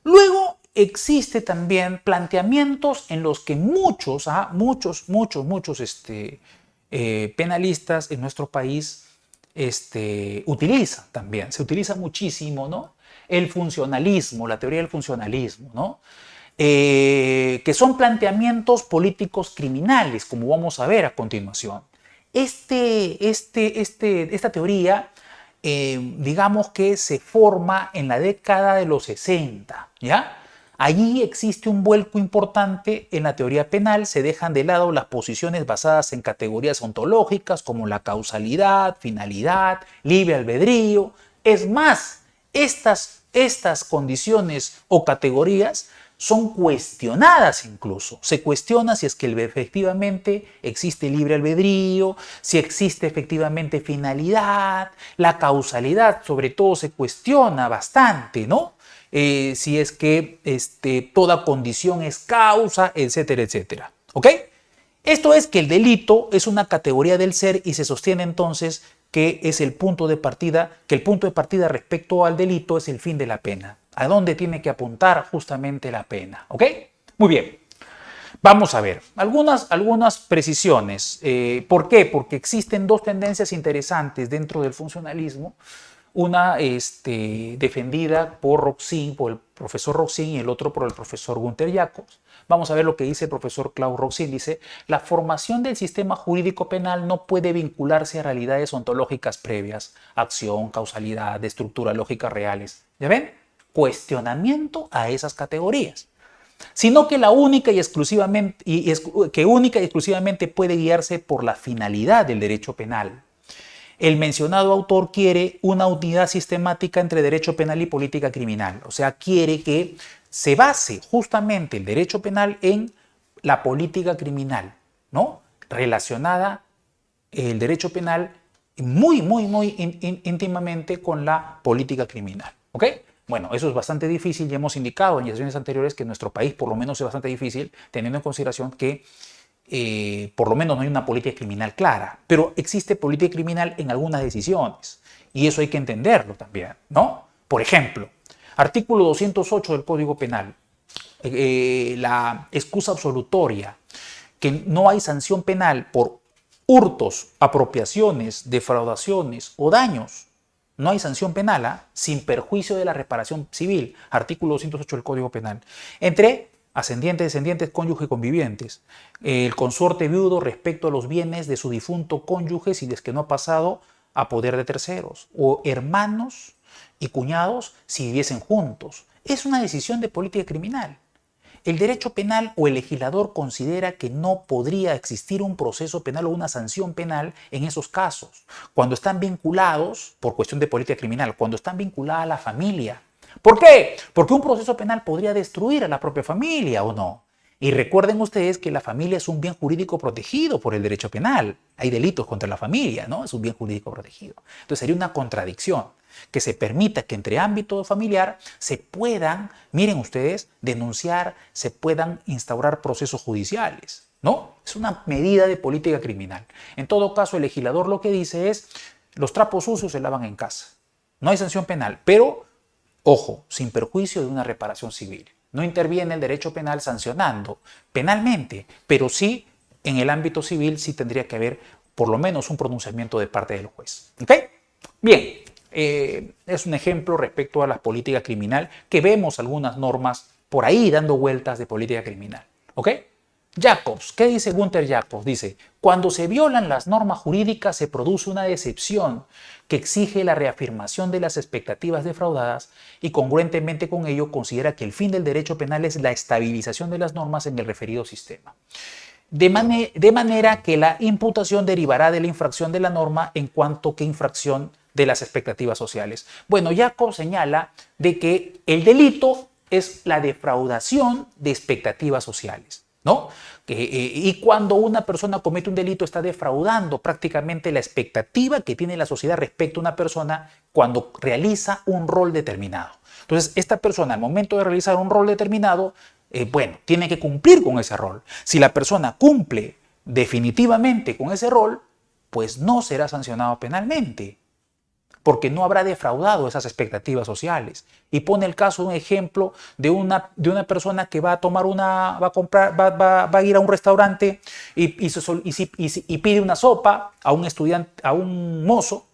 Luego existe también planteamientos en los que muchos penalistas en nuestro país utilizan también, se utiliza muchísimo, ¿no? El funcionalismo, la teoría del funcionalismo, ¿no? Que son planteamientos políticos criminales, como vamos a ver a continuación. Esta teoría, digamos que se forma en la década de los 60, ¿ya? Allí existe un vuelco importante en la teoría penal, se dejan de lado las posiciones basadas en categorías ontológicas como la causalidad, finalidad, libre albedrío. Es más, estas condiciones o categorías son cuestionadas incluso. Se cuestiona si es que efectivamente existe libre albedrío, si existe efectivamente finalidad, la causalidad sobre todo se cuestiona bastante, ¿no? Si es que toda condición es causa, etcétera, etcétera. ¿Ok? Esto es que el delito es una categoría del ser y se sostiene entonces que es el punto de partida, que el punto de partida respecto al delito es el fin de la pena. ¿A dónde tiene que apuntar justamente la pena? ¿Ok? Muy bien. Vamos a ver algunas precisiones. ¿Por qué? Porque existen dos tendencias interesantes dentro del funcionalismo. Una defendida por Roxin, por el profesor Roxin, y el otro por el profesor Gunther Jacobs. Vamos a ver lo que dice el profesor Klaus Roxin. Dice, la formación del sistema jurídico penal no puede vincularse a realidades ontológicas previas, acción, causalidad, estructura lógica reales. ¿Ya ven? Cuestionamiento a esas categorías. Sino que única y exclusivamente puede guiarse por la finalidad del derecho penal. El mencionado autor quiere una unidad sistemática entre derecho penal y política criminal. O sea, quiere que se base justamente el derecho penal en la política criminal, ¿no? Relacionada el derecho penal muy íntimamente con la política criminal. ¿Ok? Bueno, eso es bastante difícil y hemos indicado en sesiones anteriores que en nuestro país por lo menos es bastante difícil, teniendo en consideración que por lo menos no hay una política criminal clara, pero existe política criminal en algunas decisiones y eso hay que entenderlo también, ¿no? Por ejemplo, artículo 208 del Código Penal, la excusa absolutoria, que no hay sanción penal por hurtos, apropiaciones, defraudaciones o daños. No hay sanción penal sin perjuicio de la reparación civil, artículo 208 del Código Penal, entre ascendientes, descendientes, cónyuges, convivientes, el consorte viudo respecto a los bienes de su difunto cónyuge si es que no ha pasado a poder de terceros, o hermanos y cuñados si viviesen juntos. Es una decisión de política criminal. El derecho penal o el legislador considera que no podría existir un proceso penal o una sanción penal en esos casos, cuando están vinculados, por cuestión de política criminal, cuando están vinculadas a la familia. ¿Por qué? Porque un proceso penal podría destruir a la propia familia, ¿o no? Y recuerden ustedes que la familia es un bien jurídico protegido por el derecho penal. Hay delitos contra la familia, ¿no? Es un bien jurídico protegido. Entonces sería una contradicción que se permita que entre ámbito familiar se puedan, miren ustedes, denunciar, se puedan instaurar procesos judiciales, ¿no? Es una medida de política criminal. En todo caso, el legislador lo que dice es, los trapos sucios se lavan en casa. No hay sanción penal, pero, ojo, sin perjuicio de una reparación civil. No interviene el derecho penal sancionando penalmente, pero sí en el ámbito civil sí tendría que haber por lo menos un pronunciamiento de parte del juez. ¿Ok? Bien, es un ejemplo respecto a la política criminal que vemos algunas normas por ahí dando vueltas de política criminal. ¿Ok? Jacobs, ¿qué dice Gunther Jacobs? Dice, cuando se violan las normas jurídicas se produce una decepción que exige la reafirmación de las expectativas defraudadas y congruentemente con ello considera que el fin del derecho penal es la estabilización de las normas en el referido sistema. De manera que la imputación derivará de la infracción de la norma en cuanto que infracción de las expectativas sociales. Bueno, Jacobs señala de que el delito es la defraudación de expectativas sociales, ¿no? Y cuando una persona comete un delito está defraudando prácticamente la expectativa que tiene la sociedad respecto a una persona cuando realiza un rol determinado. Entonces, esta persona al momento de realizar un rol determinado, bueno, tiene que cumplir con ese rol. Si la persona cumple definitivamente con ese rol, pues no será sancionado penalmente. porque no habrá defraudado esas expectativas sociales. Y pone el caso de un ejemplo de una persona que va a tomar va a comprar, va a ir a un restaurante y pide una sopa a un estudiante, a un mozo,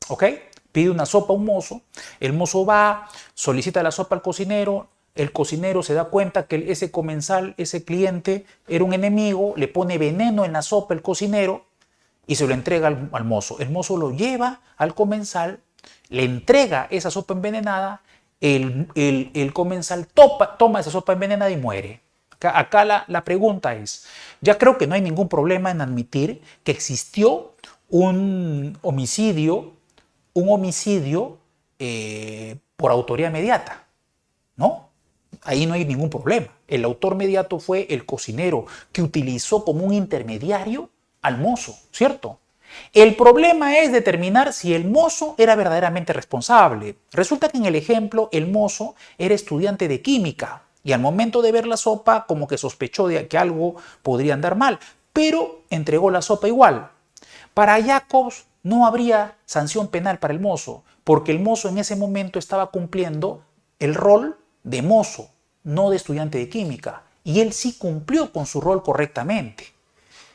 ¿ok? Pide una sopa a un mozo, el mozo va, solicita la sopa al cocinero, el cocinero se da cuenta que ese comensal, ese cliente, era un enemigo, le pone veneno en la sopa el cocinero y se lo entrega al mozo. El mozo lo lleva al comensal, le entrega esa sopa envenenada, el comensal toma esa sopa envenenada y muere. Acá la pregunta es, ya creo que no hay ningún problema en admitir que existió un homicidio por autoría mediata, ¿no? Ahí no hay ningún problema. El autor mediato fue el cocinero que utilizó como un intermediario al mozo, ¿cierto? El problema es determinar si el mozo era verdaderamente responsable. Resulta que en el ejemplo el mozo era estudiante de química y al momento de ver la sopa como que sospechó de que algo podría andar mal, pero entregó la sopa igual. Para Jacobs no habría sanción penal para el mozo, porque el mozo en ese momento estaba cumpliendo el rol de mozo, no de estudiante de química, y él sí cumplió con su rol correctamente.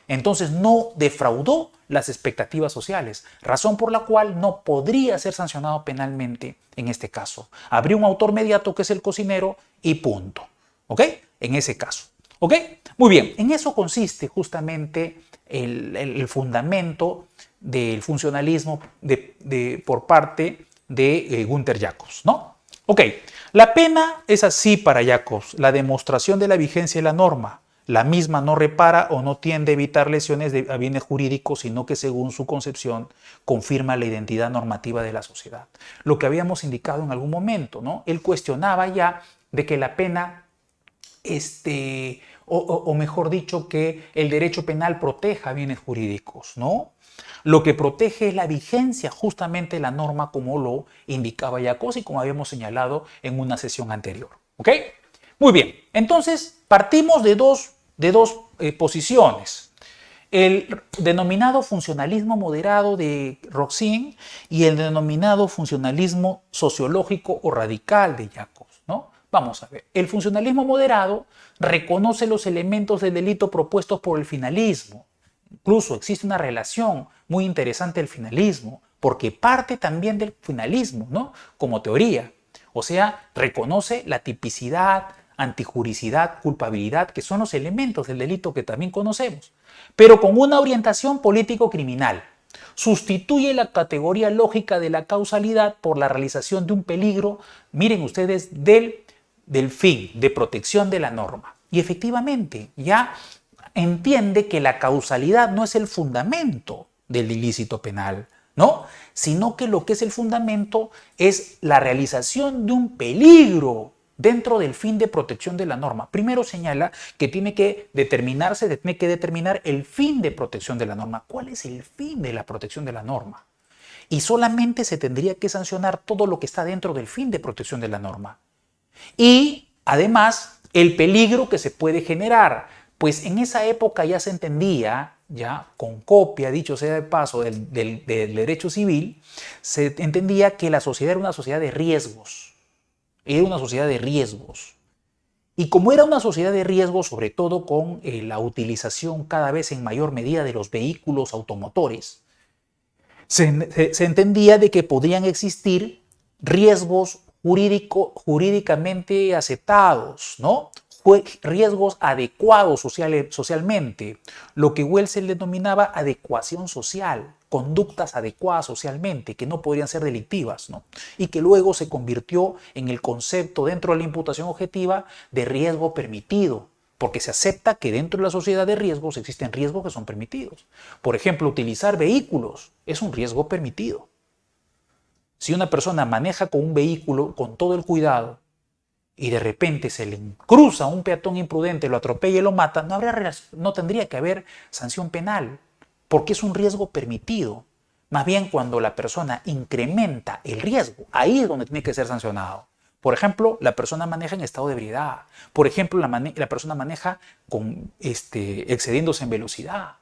Entonces no defraudó las expectativas sociales, razón por la cual no podría ser sancionado penalmente en este caso. Habría un autor mediato que es el cocinero y punto. ¿Ok? En ese caso. ¿Ok? Muy bien, en eso consiste justamente el fundamento del funcionalismo por parte de Günther Jacobs, ¿no? Ok, la pena es así para Jacobs, la demostración de la vigencia de la norma. La misma no repara o no tiende a evitar lesiones a bienes jurídicos, sino que según su concepción confirma la identidad normativa de la sociedad. Lo que habíamos indicado en algún momento, ¿no? Él cuestionaba ya de que la pena, o mejor dicho, que el derecho penal proteja bienes jurídicos, ¿no? Lo que protege es la vigencia justamente de la norma como lo indicaba Jacobs y como habíamos señalado en una sesión anterior, ¿ok? Muy bien, entonces partimos de dos posiciones. El denominado funcionalismo moderado de Roxin y el denominado funcionalismo sociológico o radical de Jacobs, ¿no? Vamos a ver, el funcionalismo moderado reconoce los elementos del delito propuestos por el finalismo. Incluso existe una relación muy interesante del finalismo, porque parte también del finalismo, ¿no? Como teoría. O sea, reconoce la tipicidad, antijuricidad, culpabilidad, que son los elementos del delito que también conocemos, pero con una orientación político-criminal. Sustituye la categoría lógica de la causalidad por la realización de un peligro, miren ustedes, del fin, de protección de la norma. Y efectivamente, ya entiende que la causalidad no es el fundamento del ilícito penal, ¿no? Sino que lo que es el fundamento es la realización de un peligro dentro del fin de protección de la norma. Primero señala que tiene que determinar el fin de protección de la norma. ¿Cuál es el fin de la protección de la norma? Y solamente se tendría que sancionar todo lo que está dentro del fin de protección de la norma. Y además, el peligro que se puede generar, pues en esa época ya se entendía, ya con copia, dicho sea de paso, del derecho civil, se entendía que la sociedad era una sociedad de riesgos. Era una sociedad de riesgos. Y como era una sociedad de riesgos, sobre todo con la utilización cada vez en mayor medida de los vehículos automotores, se entendía de que podrían existir riesgos jurídicamente aceptados, ¿no? Riesgos adecuados socialmente, lo que Welsel denominaba adecuación social, conductas adecuadas socialmente, que no podrían ser delictivas, ¿no? Y que luego se convirtió en el concepto dentro de la imputación objetiva de riesgo permitido, porque se acepta que dentro de la sociedad de riesgos existen riesgos que son permitidos. Por ejemplo, utilizar vehículos es un riesgo permitido. Si una persona maneja con un vehículo con todo el cuidado y de repente se le cruza un peatón imprudente, lo atropella y lo mata, no tendría que haber sanción penal, porque es un riesgo permitido. Más bien cuando la persona incrementa el riesgo, ahí es donde tiene que ser sancionado. Por ejemplo, la persona maneja en estado de ebriedad. Por ejemplo, la persona maneja excediéndose en velocidad.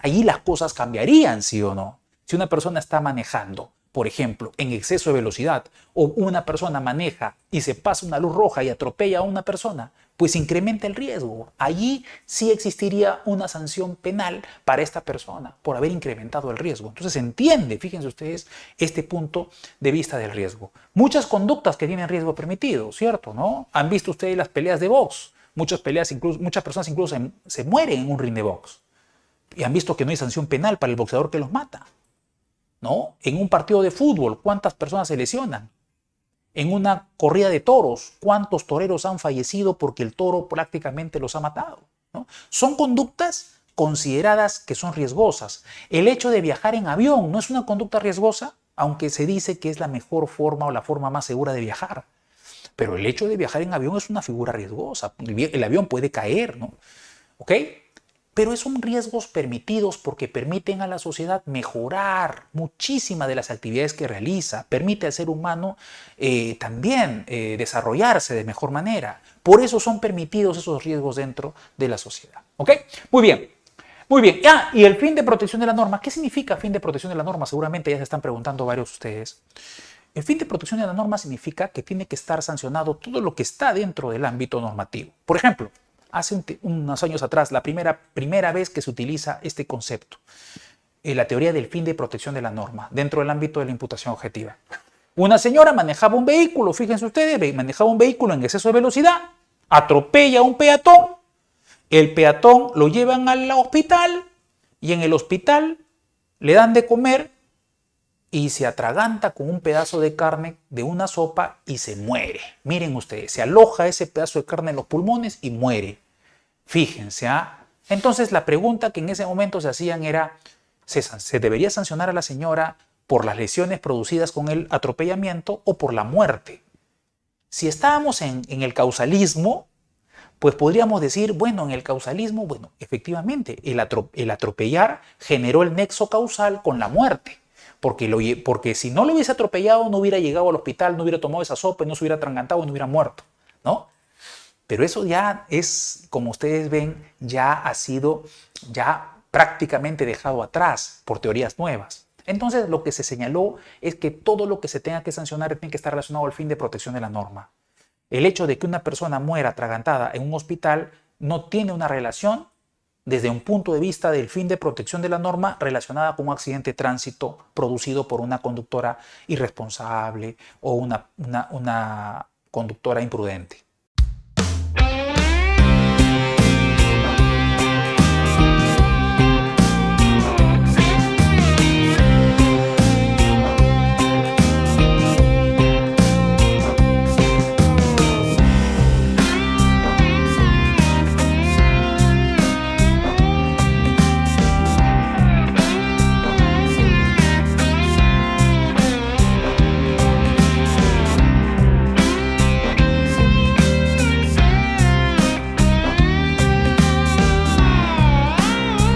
Allí las cosas cambiarían, ¿sí o no? Si una persona está manejando por ejemplo, en exceso de velocidad, o una persona maneja y se pasa una luz roja y atropella a una persona, pues incrementa el riesgo. Allí sí existiría una sanción penal para esta persona por haber incrementado el riesgo. Entonces se entiende, fíjense ustedes, este punto de vista del riesgo. Muchas conductas que tienen riesgo permitido, ¿cierto? ¿No? Han visto ustedes las peleas de box. Muchas personas incluso se mueren en un ring de box. Y han visto que no hay sanción penal para el boxeador que los mata, ¿no? En un partido de fútbol, ¿cuántas personas se lesionan? En una corrida de toros, ¿cuántos toreros han fallecido porque el toro prácticamente los ha matado? ¿No? Son conductas consideradas que son riesgosas. El hecho de viajar en avión no es una conducta riesgosa, aunque se dice que es la mejor forma o la forma más segura de viajar. Pero el hecho de viajar en avión es una figura riesgosa. El avión puede caer, ¿no? ¿Ok? Pero son riesgos permitidos porque permiten a la sociedad mejorar muchísimas de las actividades que realiza, permite al ser humano también desarrollarse de mejor manera. Por eso son permitidos esos riesgos dentro de la sociedad. ¿Ok? Muy bien. Muy bien. Y el fin de protección de la norma. ¿Qué significa fin de protección de la norma? Seguramente ya se están preguntando varios de ustedes. El fin de protección de la norma significa que tiene que estar sancionado todo lo que está dentro del ámbito normativo. Por ejemplo, hace unos años atrás, la primera vez que se utiliza este concepto, la teoría del fin de protección de la norma, dentro del ámbito de la imputación objetiva. Una señora manejaba un vehículo, fíjense ustedes, manejaba un vehículo en exceso de velocidad, atropella a un peatón, el peatón lo llevan al hospital y en el hospital le dan de comer y se atraganta con un pedazo de carne de una sopa y se muere. Miren ustedes, se aloja ese pedazo de carne en los pulmones y muere. Fíjense, ¿ah? Entonces la pregunta que en ese momento se hacían era, ¿se debería sancionar a la señora por las lesiones producidas con el atropellamiento o por la muerte? Si estábamos en el causalismo, pues podríamos decir, bueno, en el causalismo, bueno, efectivamente, el atropellar generó el nexo causal con la muerte. Porque si no lo hubiese atropellado, no hubiera llegado al hospital, no hubiera tomado esa sopa, no se hubiera atragantado, no hubiera muerto, ¿no? Pero eso ya es, como ustedes ven, ya ha sido prácticamente dejado atrás por teorías nuevas. Entonces, lo que se señaló es que todo lo que se tenga que sancionar tiene que estar relacionado al fin de protección de la norma. El hecho de que una persona muera atragantada en un hospital no tiene una relación desde un punto de vista del fin de protección de la norma relacionada con un accidente de tránsito producido por una conductora irresponsable o una conductora imprudente.